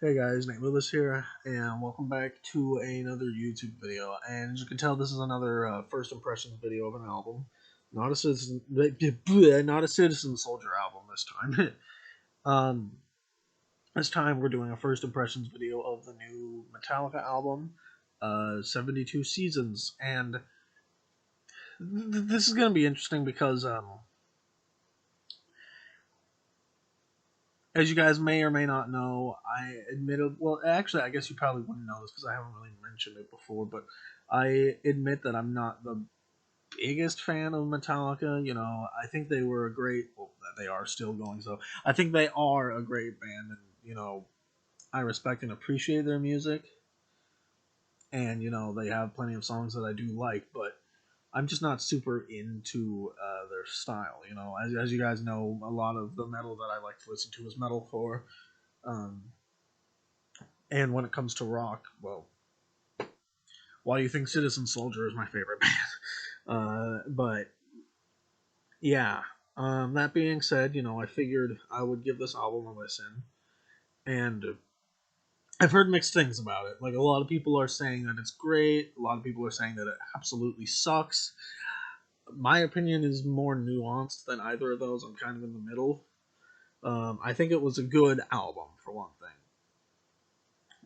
Hey guys, Nate Willis here, and welcome back to another YouTube video. And as you can tell, this is another first impressions video of an album, not a citizen, not a Citizen Soldier album this time. um, this time we're doing a first impressions video of the new Metallica album, 72 Seasons, and this is gonna be interesting because as you guys may or may not know, I admitted. Well, actually, I guess you probably wouldn't know this because I haven't really mentioned it before. But I admit that I'm not the biggest fan of Metallica. You know, I think they were a great. Well, they are still going. So I think they are a great band, and I respect and appreciate their music. And they have plenty of songs that I do like, but I'm just not super into their style. As you guys know, a lot of the metal that I like to listen to is metalcore. Um, And when it comes to rock, well, why do you think Citizen Soldier is my favorite band? But yeah, that being said, I figured I would give this album a listen, and I've heard mixed things about it. Like a lot of people are saying that it's great, a lot of people are saying that it absolutely sucks. My opinion is more nuanced than either of those. I'm kind of in the middle. I think it was a good album for one thing.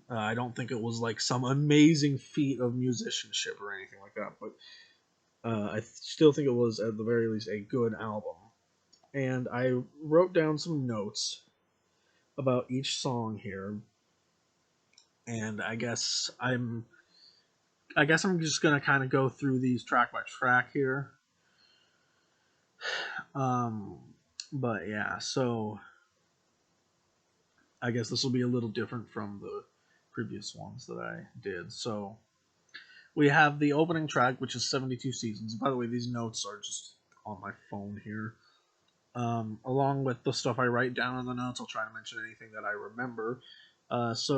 I don't think it was like some amazing feat of musicianship or anything like that, but I still think it was at the very least a good album. And I wrote down some notes about each song here, and I guess I'm just gonna kind of go through these track by track here. Um, but yeah, so I guess this will be a little different from the previous ones that I did. So we have the opening track, which is 72 Seasons. By the way, these notes are just on my phone here. Along with the stuff I write down in the notes, I'll try to mention anything that I remember. It's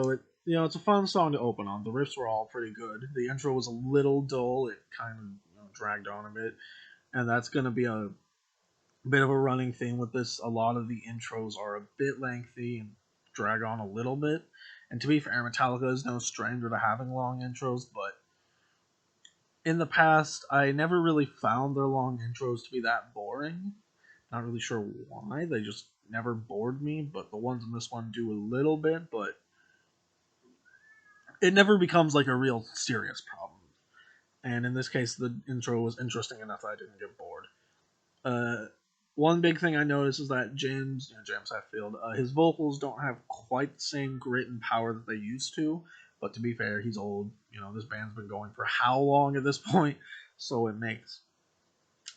a fun song to open on. The riffs were all pretty good. The intro was a little dull. It kind of dragged on a bit, and that's going to be a bit of a running theme with this. A lot of the intros are a bit lengthy and drag on a little bit. And to be fair, Metallica is no stranger to having long intros, but in the past, I never really found their long intros to be that boring. Not really sure why. They just never bored me, but the ones in this one do a little bit, but it never becomes like a real serious problem. And in this case, the intro was interesting enough that I didn't get bored. Uh, One big thing I noticed is that James Hetfield, his vocals don't have quite the same grit and power that they used to. But to be fair, he's old. This band's been going for how long at this point? So it makes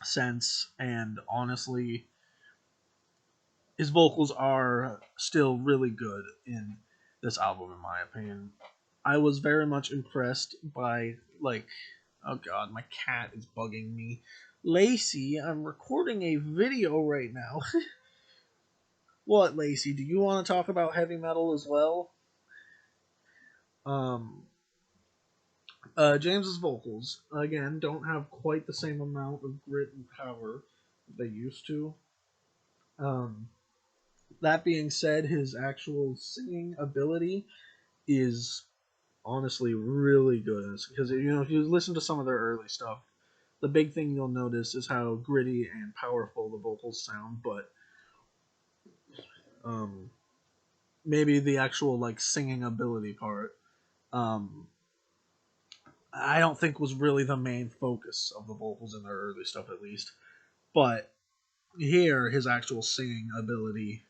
sense. And honestly, his vocals are still really good in this album, in my opinion. I was very much impressed by, like, oh god, my cat is bugging me. Lacey, I'm recording a video right now. What, Lacey? Do you want to talk about heavy metal as well? Um, James's vocals again don't have quite the same amount of grit and power that they used to. Um, that being said, his actual singing ability is honestly really good because if you listen to some of their early stuff, the big thing you'll notice is how gritty and powerful the vocals sound, but um, maybe the actual like singing ability part, um, I don't think was really the main focus of the vocals in their early stuff, at least. But here, his actual singing ability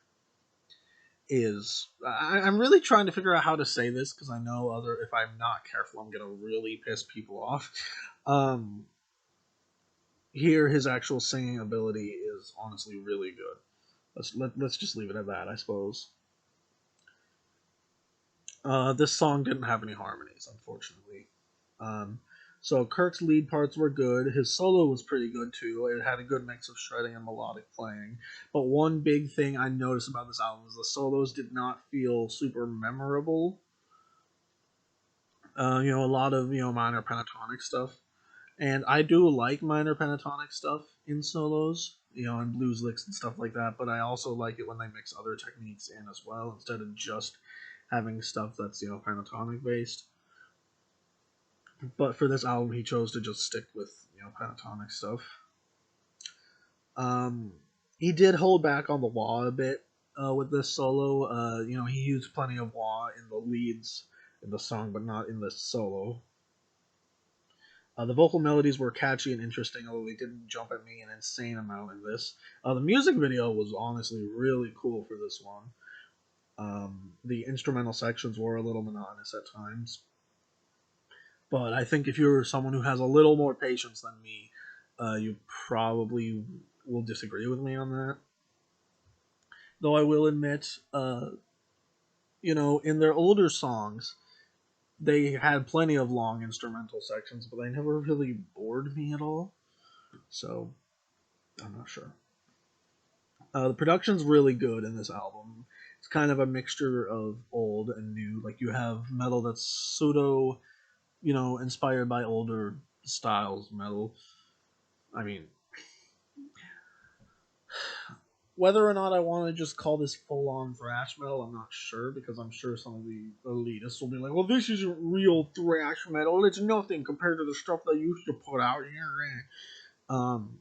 is. I'm really trying to figure out how to say this because I know if I'm not careful, I'm gonna really piss people off. Um, Here, his actual singing ability is honestly really good. Let's just leave it at that, I suppose. This song didn't have any harmonies, unfortunately. Um, so Kirk's lead parts were good. His solo was pretty good too. It had a good mix of shredding and melodic playing. But one big thing I noticed about this album is the solos did not feel super memorable. A lot of minor pentatonic stuff, and I do like minor pentatonic stuff in solos, and blues licks and stuff like that. But I also like it when they mix other techniques in as well instead of just having stuff that's pentatonic based. But for this album, he chose to just stick with pentatonic stuff. Um, he did hold back on the wah a bit with this solo. He used plenty of wah in the leads in the song, but not in the solo. The vocal melodies were catchy and interesting, although they didn't jump at me an insane amount in this. The music video was honestly really cool for this one. The instrumental sections were a little monotonous at times, but I think if you're someone who has a little more patience than me, you probably will disagree with me on that. Though I will admit, in their older songs, they had plenty of long instrumental sections, but they never really bored me at all. So I'm not sure. The production's really good in this album. It's kind of a mixture of old and new. Like you have metal that's pseudo, inspired by older styles metal. I mean, whether or not I want to just call this full on thrash metal, I'm not sure because I'm sure some of the elitists will be like, well, this isn't real thrash metal. It's nothing compared to the stuff they used to put out. Um,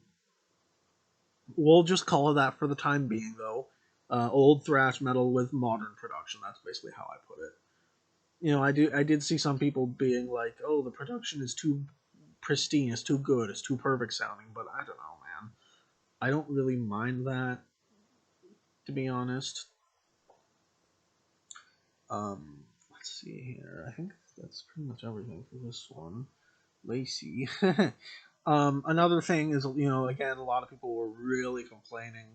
we'll just call it that for the time being, though. Old thrash metal with modern production. That's basically how I put it. I did see some people being like, "Oh, the production is too pristine, it's too good, it's too perfect sounding," but I don't know, man. I don't really mind that, to be honest. Let's see here. I think that's pretty much everything for this one. Lacey. Another thing is, again, a lot of people were really complaining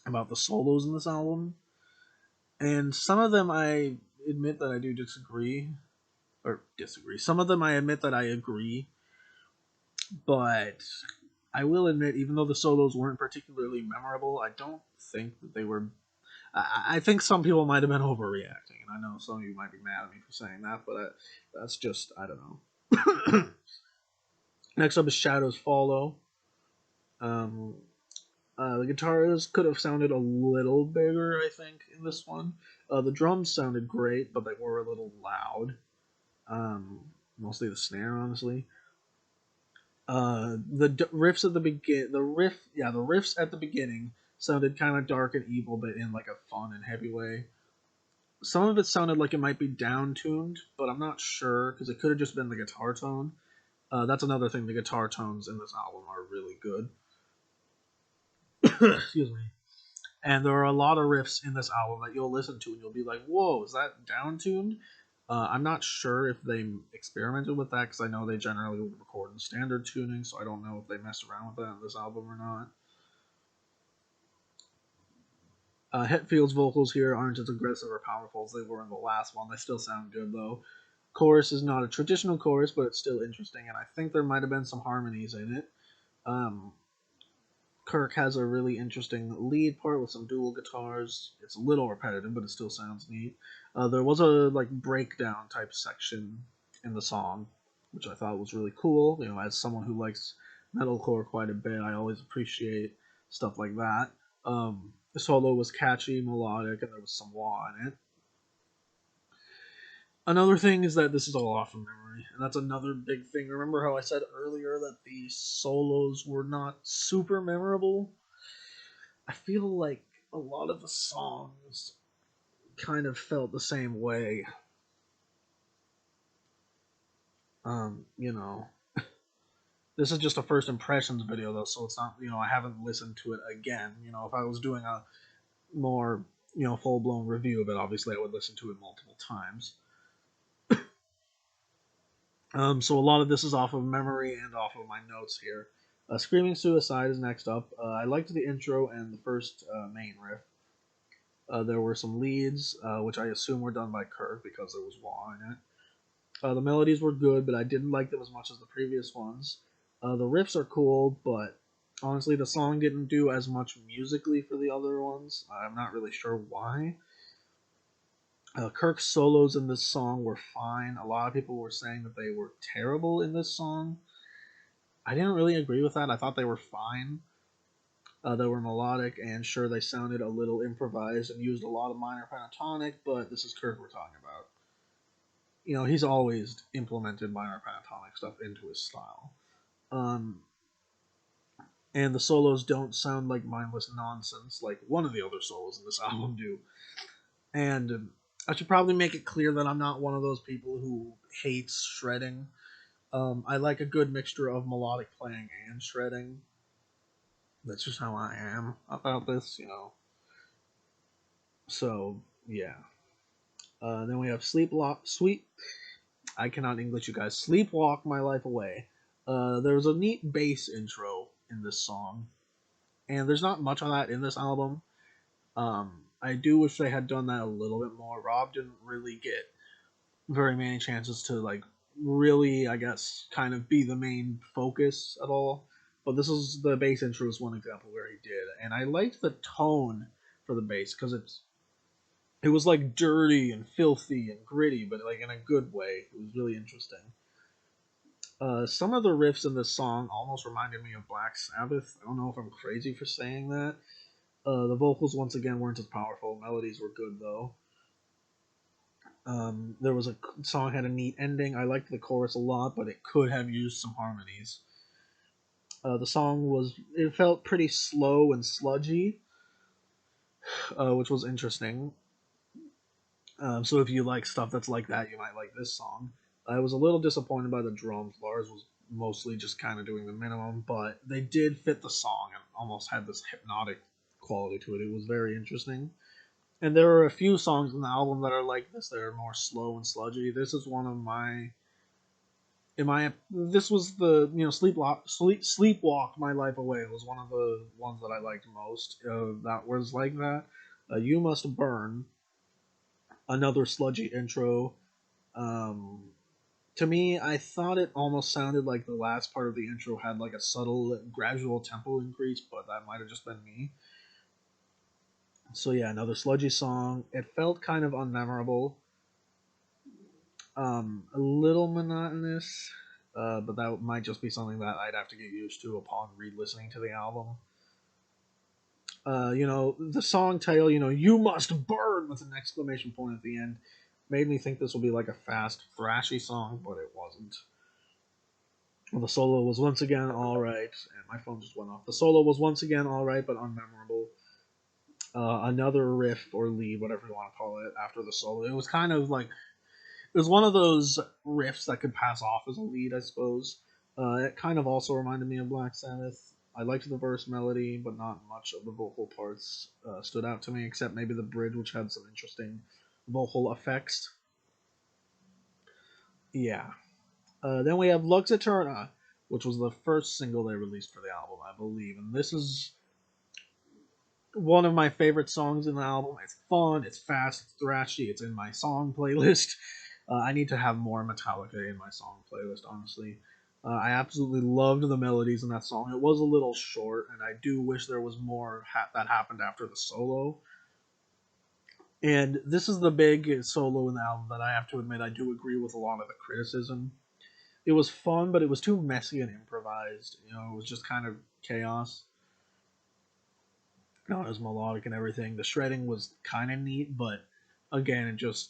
about the solos in this album, and some of them I admit that I do disagree, or disagree. Some of them I admit that I agree, but I will admit, even though the solos weren't particularly memorable, I don't think that they were. I think some people might have been overreacting, and I know some of you might be mad at me for saying that, but that's just, I don't know. Next up is Shadows Follow. Um, the guitars could have sounded a little bigger, I think, in this one. The drums sounded great, but they were a little loud. Mostly the snare, honestly. Riffs at the the riffs at the beginning sounded kind of dark and evil, but in like a fun and heavy way. Some of it sounded like it might be down tuned, but I'm not sure because it could have just been the guitar tone. That's another thing. The guitar tones in this album are really good. Excuse me. And there are a lot of riffs in this album that you'll listen to and you'll be like, "Whoa, is that down tuned?" I'm not sure if they experimented with that because I know they generally would record in standard tuning, so I don't know if they messed around with that in this album or not. Hetfield's vocals here aren't as aggressive or powerful as they were in the last one. They still sound good though. Chorus is not a traditional chorus, but it's still interesting, and I think there might have been some harmonies in it. Um, Kirk has a really interesting lead part with some dual guitars. It's a little repetitive, but it still sounds neat. There was a like breakdown type section in the song, which I thought was really cool. As someone who likes metalcore quite a bit, I always appreciate stuff like that. The solo was catchy, melodic, and there was some wah in it. Another thing is that this is all off from memory, and that's another big thing. Remember how I said earlier that the solos were not super memorable? I feel like a lot of the songs kind of felt the same way. Um, you know, this is just a first impressions video though, so it's not, I haven't listened to it again. If I was doing a more, full blown review of it, obviously I would listen to it multiple times. So a lot of this is off of memory and off of my notes here. Screaming Suicide is next up. I liked the intro and the first main riff. There were some leads, which I assume were done by Kirk because there was wah in it. The melodies were good, but I didn't like them as much as the previous ones. The riffs are cool, but honestly, the song didn't do as much musically for the other ones. I'm not really sure why. Kirk's solos in this song were fine. A lot of people were saying that they were terrible in this song. I didn't really agree with that. I thought they were fine. They were melodic, and sure, they sounded a little improvised and used a lot of minor pentatonic, but this is Kirk we're talking about. You know, he's always implemented minor pentatonic stuff into his style. Um, and the solos don't sound like mindless nonsense like one of the other solos in this album do. And I should probably make it clear that I'm not one of those people who hates shredding. I like a good mixture of melodic playing and shredding. That's just how I am about this, you know. So yeah. Then we have Sweet. I cannot English, you guys. Sleepwalk My Life Away. There's a neat bass intro in this song, and there's not much of that in this album. I do wish they had done that a little bit more. Rob didn't really get very many chances to like really, I guess, kind of be the main focus at all. But this is the bass intro is one example where he did, and I liked the tone for the bass because it was like dirty and filthy and gritty, but like in a good way. It was really interesting. Some of the riffs in this song almost reminded me of Black Sabbath. I don't know if I'm crazy for saying that. The vocals once again weren't as powerful. Melodies were good though. There was a song had a neat ending. I liked the chorus a lot, but it could have used some harmonies. The song was it felt pretty slow and sludgy, which was interesting. So if you like stuff that's like that, you might like this song. I was a little disappointed by the drums. Lars was mostly just kind of doing the minimum, but they did fit the song and almost had this hypnotic quality to it. It was very interesting. And there are a few songs in the album that are like this. That are more slow and sludgy. This is one of my in my this was the sleepwalk my life away was one of the ones that I liked most. That was like that. You must burn, another sludgy intro. Um, to me, I thought it almost sounded like the last part of the intro had like a subtle, gradual tempo increase, but that might have just been me. So yeah, another sludgy song. It felt kind of unmemorable, a little monotonous, but that might just be something that I'd have to get used to upon re-listening to the album. The song title, "You Must Burn" with an exclamation point at the end, made me think this would be like a fast, thrashy song, but it wasn't. Well, the solo was once again all right, and my phone just went off. The solo was once again all right, but unmemorable. Another riff or lead, whatever you want to call it, after the solo. It was kind of like it was one of those riffs that could pass off as a lead, I suppose. It kind of also reminded me of Black Sabbath. I liked the verse melody, but not much of the vocal parts stood out to me, except maybe the bridge, which had some interesting vocal effects. Yeah. Then we have Lux Eterna, which was the first single they released for the album, I believe. And this is one of my favorite songs in the album. It's fun, it's fast, it's thrashy, it's in my song playlist. I need to have more Metallica in my song playlist, honestly. I absolutely loved the melodies in that song. It was a little short, and I do wish there was more that happened after the solo. And this is the big solo in the album that I have to admit I do agree with a lot of the criticism. It was fun, but it was too messy and improvised. It was just kind of chaos. Not as melodic and everything. The shredding was kind of neat, but again, it just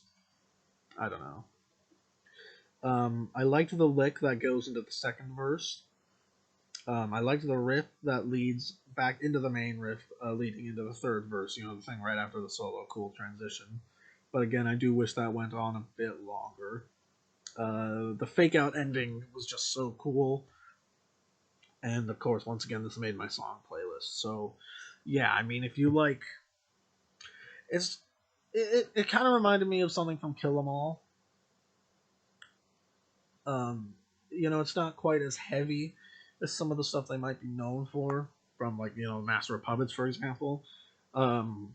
I don't know. I liked the lick that goes into the second verse. I liked the riff that leads back into the main riff, leading into the third verse. The thing right after the solo, cool transition. But again, I do wish that went on a bit longer. The fake out ending was just so cool. And of course, once again, this made my song playlist. So, yeah, I mean, if you like, it's it kind of reminded me of something from Kill 'Em All. Um, it's not quite as heavy as some of the stuff they might be known for, from like Master of Puppets, for example. Um,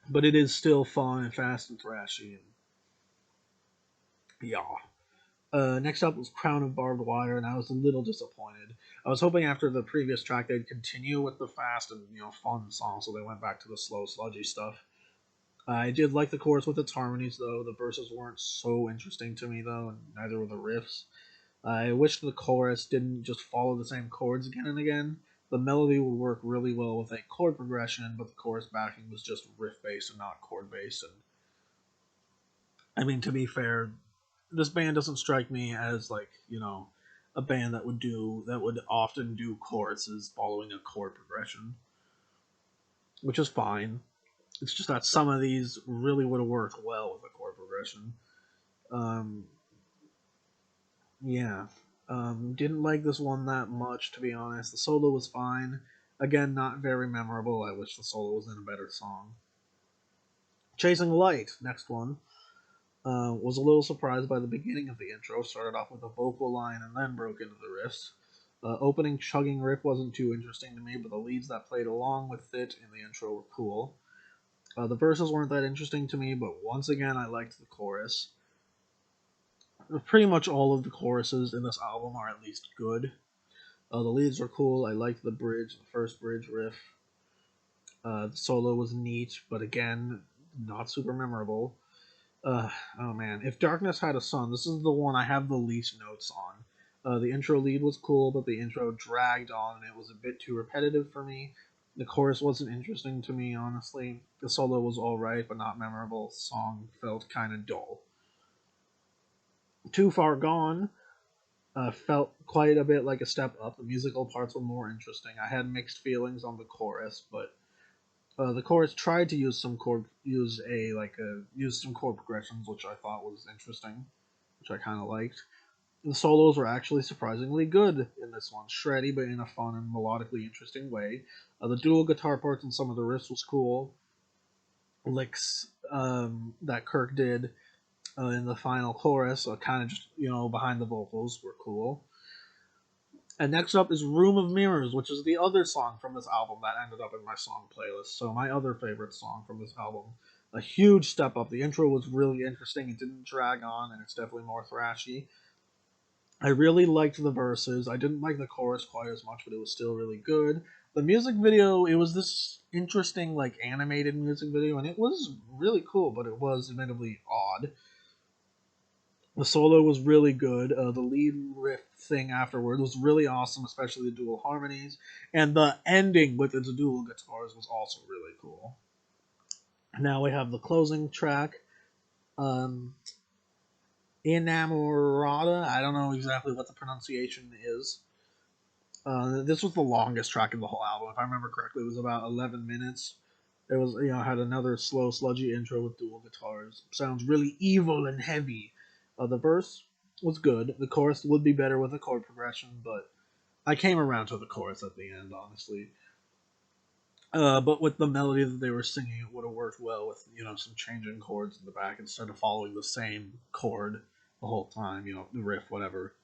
but it is still fun and fast and thrashy. And yeah. Next up was Crown of Barbed Wire, and I was a little disappointed. I was hoping after the previous track they'd continue with the fast and fun song, so they went back to the slow, sludgy stuff. I did like the chorus with its harmonies, though. The verses weren't so interesting to me, though, and neither were the riffs. I wish the chorus didn't just follow the same chords again and again. the melody would work really well with a chord progression, but the chorus backing was just riff based and not chord based. And I mean, to be fair, this band doesn't strike me as like a band that would often do choruses following a chord progression, which is fine. It's just that some of these really would have worked well with a chord progression. Um, yeah, didn't like this one that much, to be honest. The solo was fine. Again, not very memorable. I wish the solo was in a better song. Chasing Light, next one. Was a little surprised by the beginning of the intro. Started off with a vocal line and then broke into the riffs. Opening chugging riff wasn't too interesting to me, but the leads that played along with it in the intro were cool. The verses weren't that interesting to me, but once again, I liked the chorus. Pretty much all of the choruses in this album are at least good. The leads were cool. I liked the bridge, the first bridge riff. The solo was neat, but again, not super memorable. Oh man, if Darkness Had a Sun, this is the one I have the least notes on. The intro lead was cool, but the intro dragged on and it was a bit too repetitive for me. The chorus wasn't interesting to me, honestly. The solo was alright, but not memorable. The song felt kind of dull. Too Far Gone felt quite a bit like a step up. The musical parts were more interesting. I had mixed feelings on the chorus, but the chorus tried to use some chord progressions, which I thought was interesting, which I kind of liked. The solos were actually surprisingly good in this one, shreddy but in a fun and melodically interesting way. The dual guitar parts and some of the riffs was cool. Licks that Kirk did in the final chorus, kind of just behind the vocals, were cool. And next up is Room of Mirrors, which is the other song from this album that ended up in my song playlist. So my other favorite song from this album. A huge step up. The intro was really interesting. It didn't drag on, and it's definitely more thrashy. I really liked the verses. I didn't like the chorus quite as much, but it was still really good. The music video, it was this interesting, like, animated music video, and it was really cool, but it was admittedly odd. The solo was really good. The lead riff thing afterward was really awesome, especially the dual harmonies. And the ending with its dual guitars was also really cool. Now we have the closing track, um, Inamorata. I don't know exactly what the pronunciation is. This was the longest track of the whole album. If I remember correctly, it was about 11 minutes. It was, had another slow, sludgy intro with dual guitars. Sounds really evil and heavy. The verse was good. The chorus would be better with a chord progression, but I came around to the chorus at the end, honestly. But with the melody that they were singing, it would have worked well with some changing chords in the back instead of following the same chord the whole time. The riff, whatever.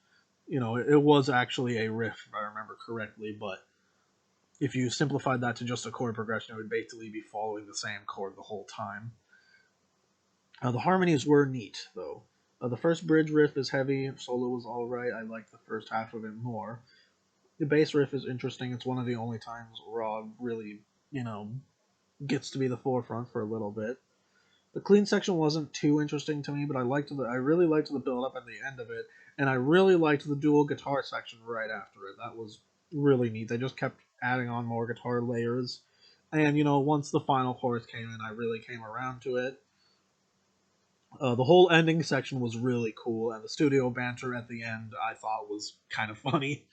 It was actually a riff if I remember correctly, but if you simplified that to just a chord progression, it would basically be following the same chord the whole time. The harmonies were neat, though. The first bridge riff is heavy, solo was alright, I like the first half of it more. The bass riff is interesting, it's one of the only times Raw really, gets to be the forefront for a little bit. The clean section wasn't too interesting to me, but I really liked the build up at the end of it, and I really liked the dual guitar section right after it. That was really neat. They just kept adding on more guitar layers. And once the final chorus came in, I really came around to it. The whole ending section was really cool, and the studio banter at the end I thought was kind of funny.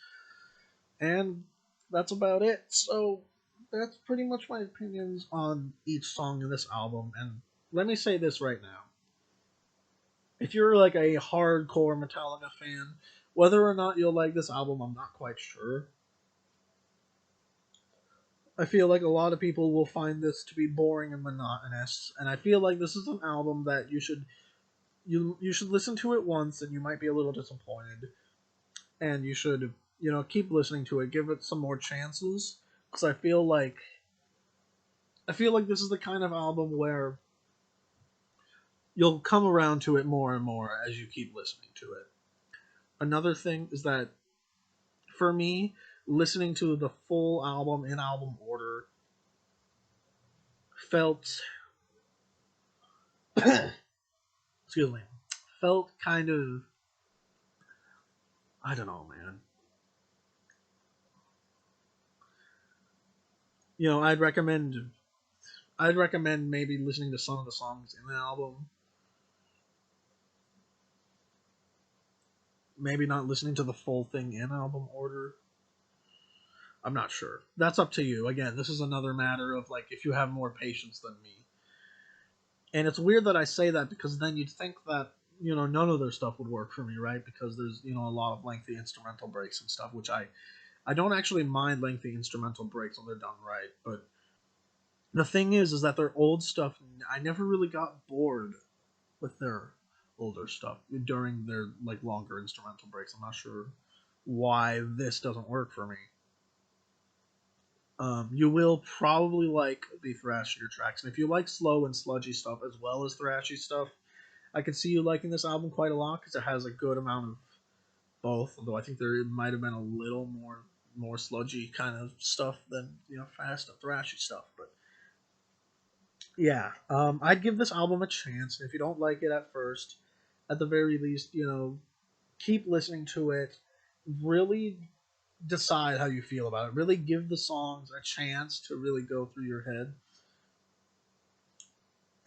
And that's about it. So that's pretty much my opinions on each song in this album. And let me say this right now. If you're like a hardcore Metallica fan, whether or not you'll like this album, I'm not quite sure. I feel like a lot of people will find this to be boring and monotonous, and I feel like this is an album that you should listen to it once and you might be a little disappointed, and you should keep listening to it, give it some more chances, because I feel like this is the kind of album where you'll come around to it more and more as you keep listening to it. Another thing is that for me, listening to the full album in album order felt excuse me, felt kind of, I don't know, man. You know, I'd recommend maybe listening to some of the songs in the album. Maybe not listening to the full thing in album order. I'm not sure. That's up to you. Again, this is another matter of like if you have more patience than me. And it's weird that I say that because then you'd think that none of their stuff would work for me, right? Because there's a lot of lengthy instrumental breaks and stuff, which I don't actually mind lengthy instrumental breaks when they're done right. But the thing is that their old stuff, I never really got bored with their older stuff during their like longer instrumental breaks. I'm not sure why this doesn't work for me. You will probably like the thrashier tracks, and if you like slow and sludgy stuff as well as thrashy stuff, I could see you liking this album quite a lot because it has a good amount of both. Although I think there might have been a little more sludgy kind of stuff than fast and thrashy stuff. But yeah, I'd give this album a chance. And if you don't like it at first, at the very least, keep listening to it. Really decide how you feel about it. Really give the songs a chance to really go through your head.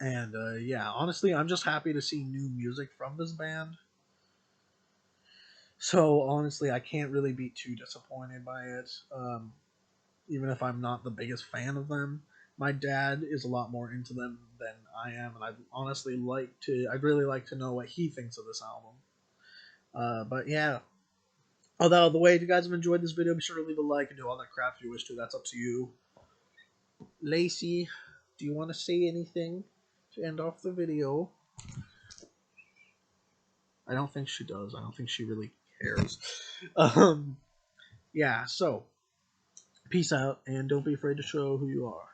And yeah, honestly, I'm just happy to see new music from this band. So honestly, I can't really be too disappointed by it. Even if I'm not the biggest fan of them, my dad is a lot more into them than I am, and I'd really like to know what he thinks of this album. But yeah, although the way if you guys have enjoyed this video, be sure to leave a like and do all that crap if you wish to. That's up to you. Lacey, do you want to say anything to end off the video? I don't think she does. I don't think she really cares. Um, yeah, so peace out and don't be afraid to show who you are.